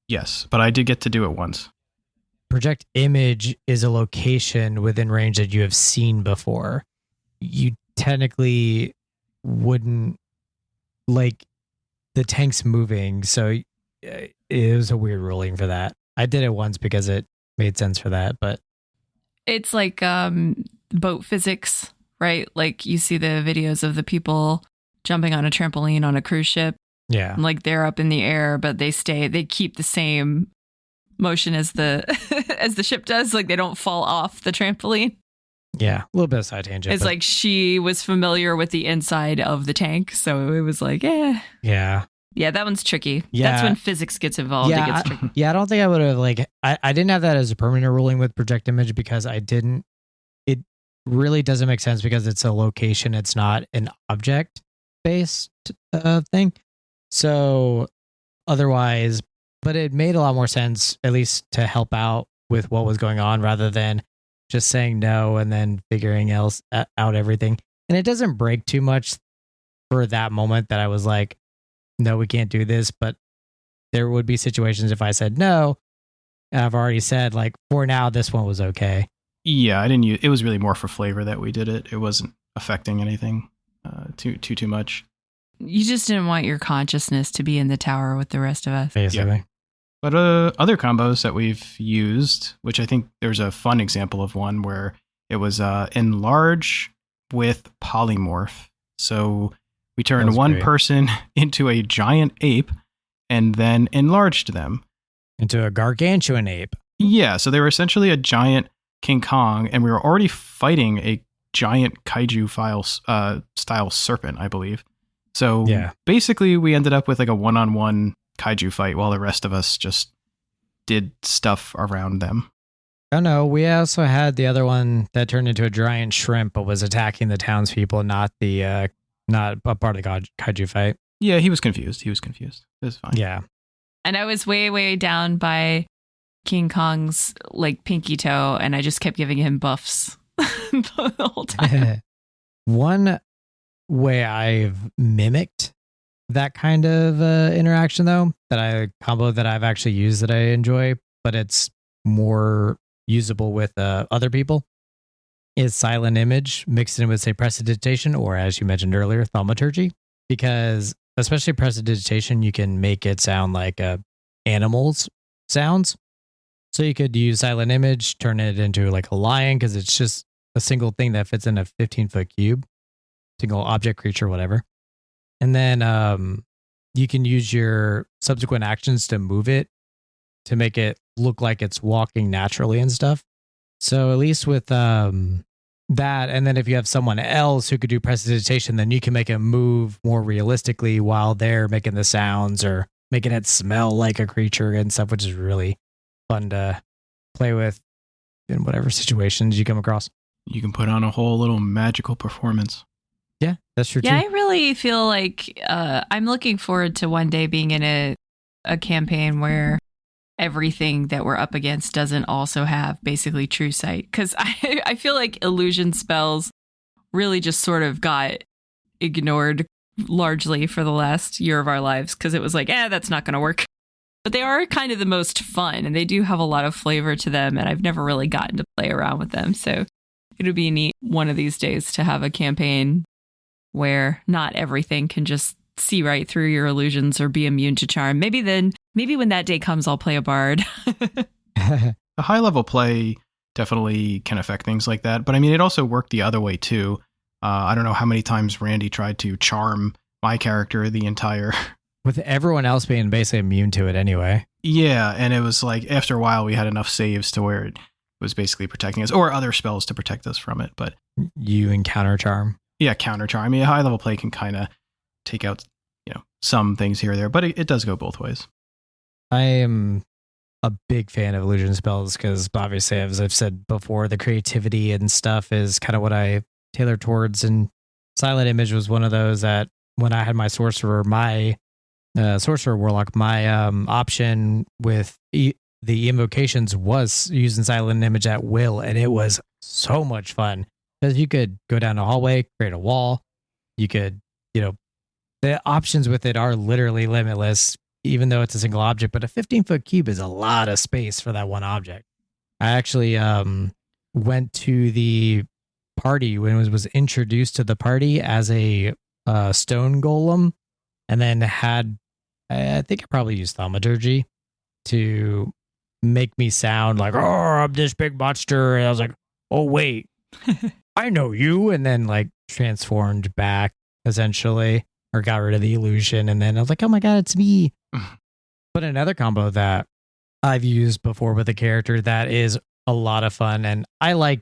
Yes, but I did get to do it once. Project image is a location within range that you have seen before. You technically wouldn't like the tank's moving, so it was a weird ruling for that. I did it once because it made sense for that, but it's like boat physics, right? Like you see the videos of the people jumping on a trampoline on a cruise ship. Yeah. Like they're up in the air, but they keep the same motion as the as the ship does. Like they don't fall off the trampoline. Yeah. A little bit of side tangent. It's like she was familiar with the inside of the tank. So it was like, Yeah. Yeah, that one's tricky. Yeah. That's when physics gets involved. Yeah, it gets tricky. I don't think I would have I didn't have that as a permanent ruling with project image because it really doesn't make sense because it's a location. It's not an object based thing. So otherwise, but it made a lot more sense, at least to help out with what was going on rather than just saying no and then figuring out everything. And it doesn't break too much for that moment that I was like, no, we can't do this. But there would be situations if I said no, and I've already said like, for now, this one was okay. Yeah, I didn't use it. Was really more for flavor that we did it. It wasn't affecting anything too much. You just didn't want your consciousness to be in the tower with the rest of us. Basically. Yeah. But other combos that we've used, which I think there's a fun example of one where it was enlarge with polymorph. So we turned one person into a giant ape and then enlarged them. Into a gargantuan ape. Yeah, so they were essentially a giant King Kong, and we were already fighting a giant kaiju style serpent, I believe. So basically we ended up with like a one-on-one kaiju fight while the rest of us just did stuff around them. Oh no, we also had the other one that turned into a giant shrimp but was attacking the townspeople, not a part of the kaiju fight. Yeah, he was confused. It was fine. Yeah. And I was way, way down by King Kong's like pinky toe, and I just kept giving him buffs the whole time. One way I've mimicked that kind of interaction, though, combo that I've actually used that I enjoy, but it's more usable with other people, is silent image mixed in with, say, prestidigitation, or as you mentioned earlier, thaumaturgy. Because especially prestidigitation, you can make it sound like animals sounds. So you could use silent image, turn it into like a lion, because it's just a single thing that fits in a 15-foot cube, single object, creature, whatever. And then you can use your subsequent actions to move it to make it look like it's walking naturally and stuff. So at least with that, and then if you have someone else who could do prestidigitation, then you can make it move more realistically while they're making the sounds or making it smell like a creature and stuff, which is really fun to play with in whatever situations you come across. You can put on a whole little magical performance. Yeah, that's true. Yeah, too. I really feel like I'm looking forward to one day being in a campaign where everything that we're up against doesn't also have basically true sight. Because I feel like illusion spells really just sort of got ignored largely for the last year of our lives because it was like, that's not going to work. But they are kind of the most fun, and they do have a lot of flavor to them, and I've never really gotten to play around with them. So it would be neat one of these days to have a campaign where not everything can just see right through your illusions or be immune to charm. Maybe when that day comes, I'll play a bard. The high level play definitely can affect things like that. But I mean, it also worked the other way too. I don't know how many times Randy tried to charm my character the entire... With everyone else being basically immune to it anyway. Yeah, and it was like after a while we had enough saves to where it was basically protecting us, or other spells to protect us from it. But you encounter charm. Yeah, counter charm. I mean, high level play can kind of take out, some things here or there, but it does go both ways. I am a big fan of illusion spells because obviously, as I've said before, the creativity and stuff is kind of what I tailor towards. And Silent Image was one of those that when I had my sorcerer, my sorcerer warlock, my option with the invocations was using Silent Image at will, and it was so much fun because you could go down a hallway, create a wall. You could, the options with it are literally limitless, even though it's a single object. But a 15-foot cube is a lot of space for that one object. I actually went to the party when it was introduced to the party as a stone golem, and then I think I probably used thaumaturgy to make me sound like, oh, I'm this big monster. And I was like, oh, wait, I know you. And then like transformed back essentially, or got rid of the illusion. And then I was like, oh my God, it's me. But another combo that I've used before with a character that is a lot of fun. And I like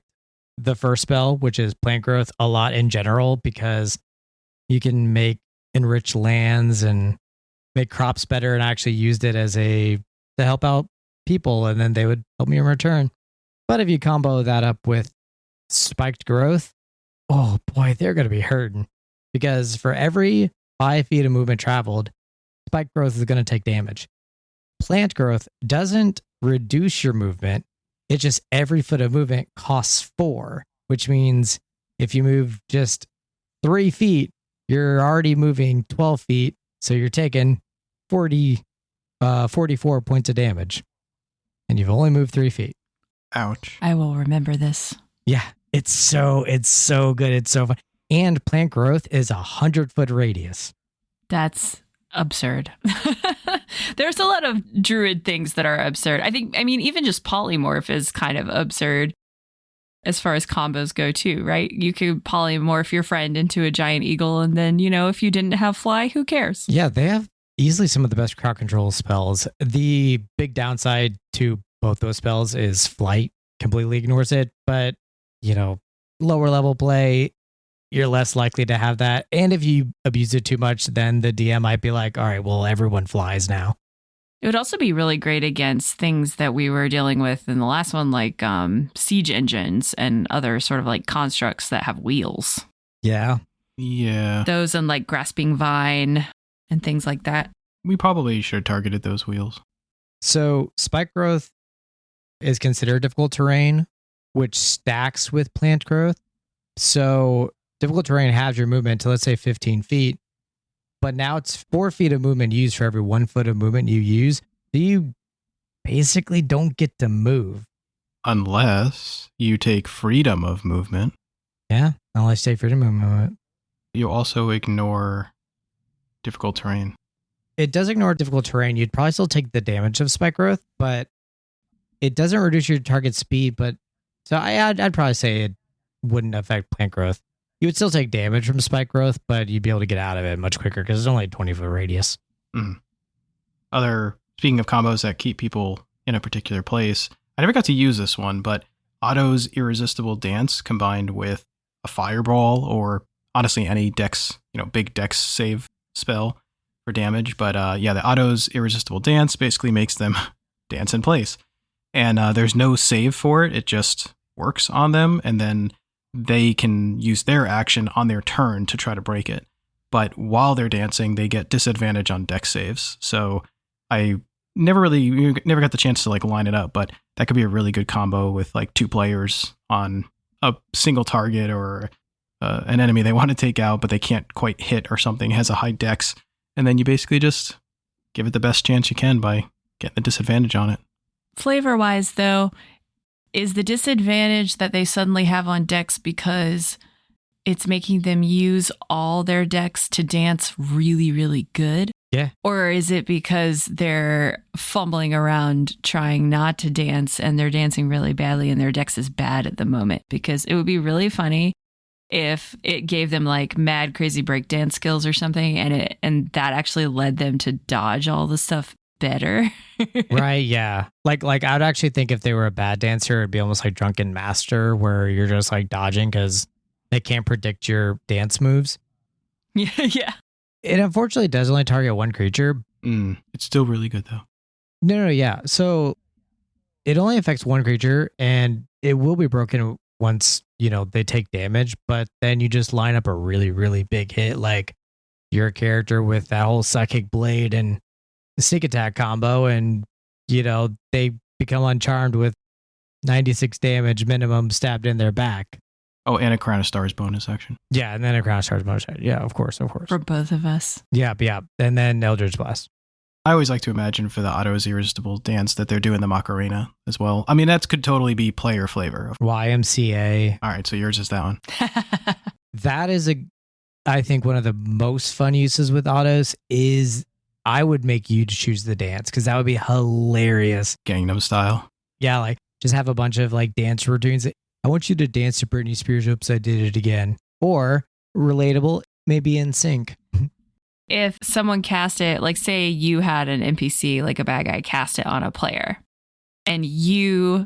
the first spell, which is plant growth, a lot in general, because you can make enrich lands and make crops better. And I actually used it to help out people, and then they would help me in return. But if you combo that up with spiked growth, oh boy, they're going to be hurting, because for every 5 feet of movement traveled, spiked growth is going to take damage. Plant growth doesn't reduce your movement. It's just every foot of movement costs 4, which means if you move just 3 feet, you're already moving 12 feet. So you're taking 44 points of damage. And you've only moved 3 feet. Ouch. I will remember this. Yeah, it's so good. It's so fun. And plant growth is 100-foot radius. That's absurd. There's a lot of druid things that are absurd. I mean, even just polymorph is kind of absurd as far as combos go too, right? You could polymorph your friend into a giant eagle, and then, if you didn't have fly, who cares? Yeah, they have easily some of the best crowd control spells. The big downside to both those spells is flight completely ignores it, but lower level play, you're less likely to have that. And if you abuse it too much, then the DM might be like, all right, well, everyone flies now. It would also be really great against things that we were dealing with in the last one, like siege engines and other sort of like constructs that have wheels. Yeah. Yeah. Those and like grasping vine and things like that. We probably should have targeted those wheels. So spike growth is considered difficult terrain, which stacks with plant growth. So difficult terrain halves your movement to, let's say, 15 feet. But now it's 4 feet of movement used for every 1 foot of movement you use. So you basically don't get to move. Unless you take freedom of movement. Yeah, unless you take freedom of movement. You also ignore difficult terrain. It does ignore difficult terrain. You'd probably still take the damage of spike growth, but it doesn't reduce your target speed. But so I'd probably say it wouldn't affect plant growth. You would still take damage from spike growth, but you'd be able to get out of it much quicker because it's only a 20-foot radius. Mm. Speaking of combos that keep people in a particular place, I never got to use this one, but Otto's Irresistible Dance combined with a Fireball, or honestly any dex, big dex save spell for damage. But the Otto's Irresistible Dance basically makes them dance in place. And there's no save for it. It just works on them, and then they can use their action on their turn to try to break it. But while they're dancing, they get disadvantage on dex saves. So I never got the chance to like line it up, but that could be a really good combo with like 2 players on a single target, or an enemy they want to take out, but they can't quite hit or something, has a high dex. And then you basically just give it the best chance you can by getting the disadvantage on it. Flavor-wise, though, is the disadvantage that they suddenly have on dex because it's making them use all their dex to dance really, really good? Yeah. Or is it because they're fumbling around trying not to dance and they're dancing really badly and their dex is bad at the moment? Because it would be really funny if it gave them like mad crazy breakdance skills or something, and that actually led them to dodge all the stuff better. Right, yeah. Like I'd actually think if they were a bad dancer, it'd be almost like Drunken Master, where you're just like dodging because they can't predict your dance moves. Yeah. It unfortunately does only target one creature. It's still really good though. No, yeah. So it only affects one creature, and it will be broken once they take damage. But then you just line up a really, really big hit, like your character with that whole psychic blade and the sneak attack combo, and they become uncharmed with 96 damage minimum stabbed in their back. Oh, and a Crown of Stars bonus action. Yeah, and then a Crown of Stars bonus action. Yeah, of course. For both of us. Yeah. And then Eldritch Blast. I always like to imagine for the Otto's Irresistible Dance that they're doing the Macarena as well. I mean, that could totally be player flavor. YMCA. All right, so yours is that one. That is I think one of the most fun uses with autos is I would make you to choose the dance because that would be hilarious. Gangnam Style. Yeah, like just have a bunch of like dance routines. I want you to dance to Britney Spears' Oops, I Did It Again. Or relatable, maybe in sync. If someone cast it, like say you had an NPC, like a bad guy, cast it on a player and you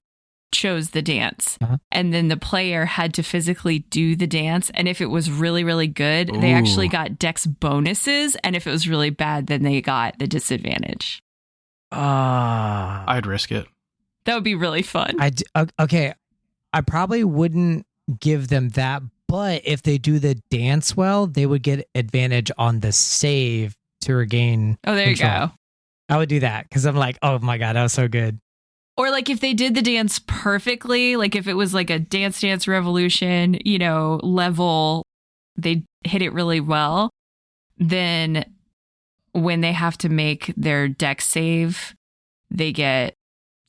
chose the dance and then the player had to physically do the dance. And if it was really, really good, they actually got dex bonuses. And if it was really bad, then they got the disadvantage. I'd risk it. That would be really fun. Okay. I probably wouldn't give them that. But if they do the dance well, they would get advantage on the save to regain. Oh, there control. you go. I would do that because I'm like, oh my God, that was so good. Or like if they did the dance perfectly, like if it was like a Dance Dance Revolution, level, they hit it really well. Then when they have to make their dex save, they get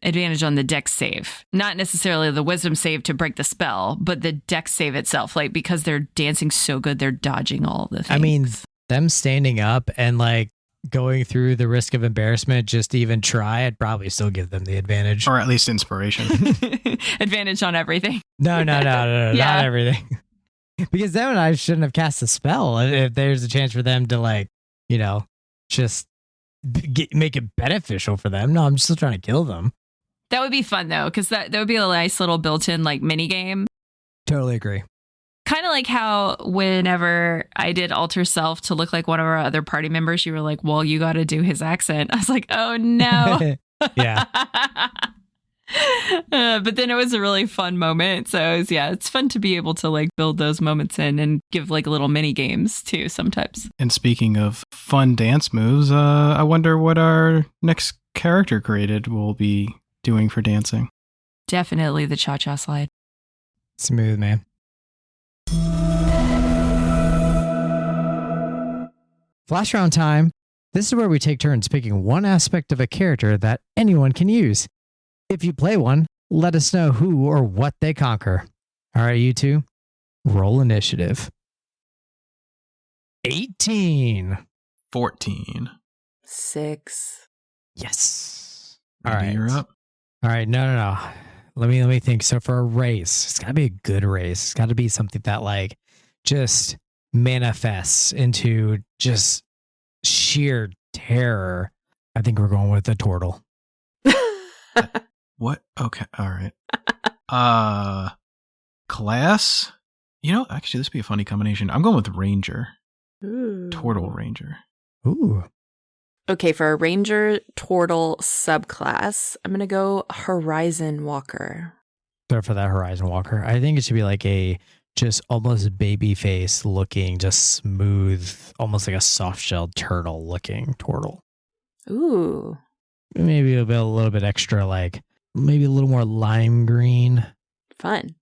advantage on the dex save. Not necessarily the wisdom save to break the spell, but the dex save itself. Like because they're dancing so good, they're dodging all the things. I mean, them standing up and like going through the risk of embarrassment just to even try, I'd probably still give them the advantage. Or at least inspiration. Advantage on everything. No, Yeah. not everything. Because then I shouldn't have cast a spell if there's a chance for them to like, just make it beneficial for them. No, I'm still trying to kill them. That would be fun though, because that would be a nice little built-in like mini game. Totally agree. Kind of like how whenever I did alter self to look like one of our other party members, you were like, well, you got to do his accent. I was like, oh no. Yeah. But then it was a really fun moment. So it's fun to be able to like build those moments in and give like little mini games too sometimes. And speaking of fun dance moves, I wonder what our next character created will be doing for dancing. Definitely the cha-cha slide. Smooth, man. Flash round time. This is where we take turns picking one aspect of a character that anyone can use. If you play one, let us know who or what they conquer. All right, you two, roll initiative. 18. 14. 6. Yes. All All right. right. You're up. All right. No. Let me think. So for a race, it's got to be a good race. It's got to be something that like just manifests into just sheer terror. I think we're going with the turtle. What? Okay. All right. Class? Actually, this would be a funny combination. I'm going with Ranger. Ooh. Turtle Ranger. Ooh. Okay, for a Ranger Turtle subclass, I'm going to go Horizon Walker. So for that Horizon Walker, I think it should be like a just almost baby face looking, just smooth, almost like a soft shelled turtle looking turtle. Ooh. Maybe a little bit extra, like maybe a little more lime green. Fun.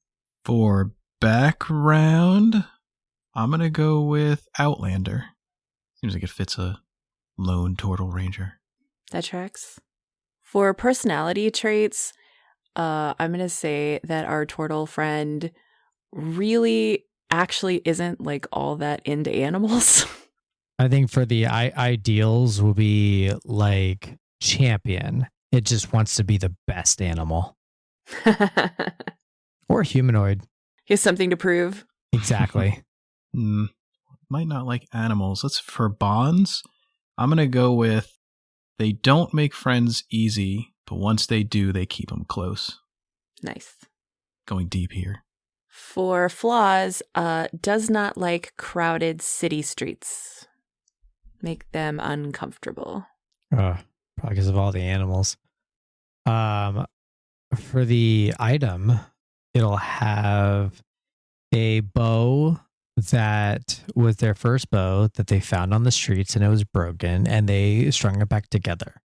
For background, I'm going to go with Outlander. Seems like it fits a lone turtle ranger. That tracks. For personality traits, I'm going to say that our turtle friend really actually isn't like all that into animals. I think for the ideals will be like champion. It just wants to be the best animal. Or humanoid. He has something to prove. Exactly. Might not like animals. For bonds, I'm going to go with they don't make friends easy, but once they do, they keep them close. Nice. Going deep here. For flaws, does not like crowded city streets. Make them uncomfortable. probably because of all the animals. For the item, it'll have a bow that was their first bow that they found on the streets and it was broken and they strung it back together.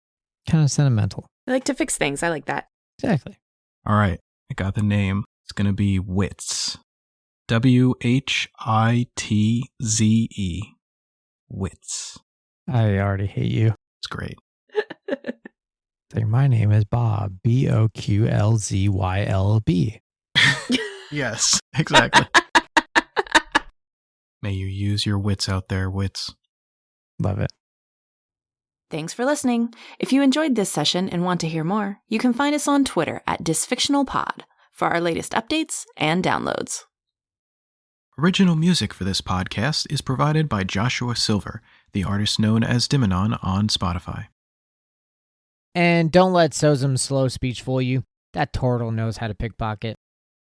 Kind of sentimental. I like to fix things. I like that. Exactly. All right. I got the name. It's going to be Witz. WHITZE. Witz. I already hate you. It's great. Like, my name is Bob. BOQLZYLB. Yes, exactly. May you use your wits out there, Wits. Love it. Thanks for listening. If you enjoyed this session and want to hear more, you can find us on Twitter at dysfictionalpod for our latest updates and downloads. Original music for this podcast is provided by Joshua Silver, the artist known as Dimonon on Spotify. And don't let Sozum's slow speech fool you. That turtle knows how to pickpocket.